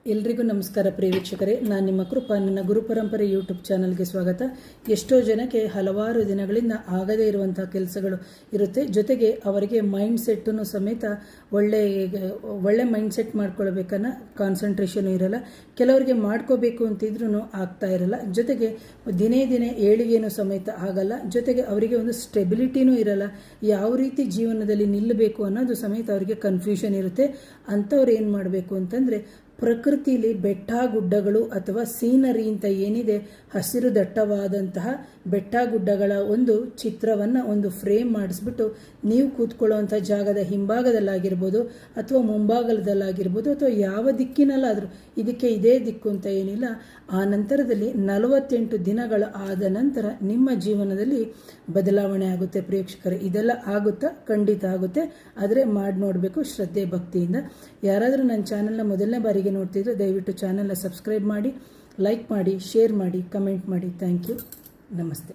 ಎಲ್ರಿಗೂ ನಮಸ್ಕಾರ ಪ್ರಿಯ ವೀಕ್ಷಕರೇ, ನಾನು ನಿಮ್ಮ ಕೃಪಾ. ನನ್ನ ಗುರುಪರಂಪರೆ ಯೂಟ್ಯೂಬ್ ಚಾನಲ್ಗೆ ಸ್ವಾಗತ. ಎಷ್ಟೋ ಜನಕ್ಕೆ ಹಲವಾರು ದಿನಗಳಿಂದ ಆಗದೇ ಇರುವಂಥ ಕೆಲಸಗಳು ಇರುತ್ತೆ. ಜೊತೆಗೆ ಅವರಿಗೆ ಮೈಂಡ್ ಸೆಟ್ಟನ್ನು ಸಮೇತ ಒಳ್ಳೆ ಮೈಂಡ್ ಸೆಟ್ ಮಾಡ್ಕೊಳ್ಬೇಕನ್ನ ಕಾನ್ಸಂಟ್ರೇಷನು ಇರಲ್ಲ. ಕೆಲವರಿಗೆ ಮಾಡ್ಕೋಬೇಕು ಅಂತಿದ್ರೂ ಆಗ್ತಾ ಇರಲ್ಲ. ಜೊತೆಗೆ ದಿನೇ ದಿನೇ ಏಳಿಗೆನೂ ಸಮೇತ ಆಗಲ್ಲ. ಜೊತೆಗೆ ಅವರಿಗೆ ಒಂದು ಸ್ಟೆಬಿಲಿಟಿನೂ ಇರಲ್ಲ. ಯಾವ ರೀತಿ ಜೀವನದಲ್ಲಿ ನಿಲ್ಲಬೇಕು ಅನ್ನೋದು ಸಮೇತ ಅವರಿಗೆ ಕನ್ಫ್ಯೂಷನ್ ಇರುತ್ತೆ. ಅಂಥವ್ರು ಏನು ಮಾಡಬೇಕು ಅಂತಂದರೆ, ಪ್ರಕೃತಿಯಲ್ಲಿ ಬೆಟ್ಟ ಗುಡ್ಡಗಳು ಅಥವಾ ಸೀನರಿ ಅಂತ ಏನಿದೆ, ಹಸಿರು ದಟ್ಟವಾದಂತಹ ಬೆಟ್ಟ ಗುಡ್ಡಗಳ ಒಂದು ಚಿತ್ರವನ್ನು ಒಂದು ಫ್ರೇಮ್ ಮಾಡಿಸ್ಬಿಟ್ಟು ನೀವು ಕೂತ್ಕೊಳ್ಳುವಂಥ ಜಾಗದ ಹಿಂಭಾಗದಲ್ಲಾಗಿರ್ಬೋದು ಅಥವಾ ಮುಂಭಾಗದಲ್ಲಾಗಿರ್ಬೋದು ಅಥವಾ ಯಾವ ದಿಕ್ಕಿನಲ್ಲಾದರೂ, ಇದಕ್ಕೆ ಇದೇ ದಿಕ್ಕು ಅಂತ ಏನಿಲ್ಲ. ಆ ನಂತರದಲ್ಲಿ 48 ದಿನಗಳ ಆದ ನಂತರ ನಿಮ್ಮ ಜೀವನದಲ್ಲಿ ಬದಲಾವಣೆ ಆಗುತ್ತೆ ಪ್ರೇಕ್ಷಕರೇ. ಇದೆಲ್ಲ ಆಗುತ್ತಾ? ಖಂಡಿತ ಆಗುತ್ತೆ. ಆದರೆ ಮಾಡಿ ನೋಡಬೇಕು ಶ್ರದ್ಧೆ ಭಕ್ತಿಯಿಂದ. ಯಾರಾದರೂ ನನ್ನ ಚಾನಲ್ನ ಮೊದಲನೇ ಬಾರಿಗೆ ನೋಡ್ತಿದ್ರೆ ದಯವಿಟ್ಟು ಚಾನಲ್ನ ಸಬ್ಸ್ಕ್ರೈಬ್ ಮಾಡಿ, ಲೈಕ್ ಮಾಡಿ, ಶೇರ್ ಮಾಡಿ, ಕಮೆಂಟ್ ಮಾಡಿ. Thank you. ನಮಸ್ತೆ.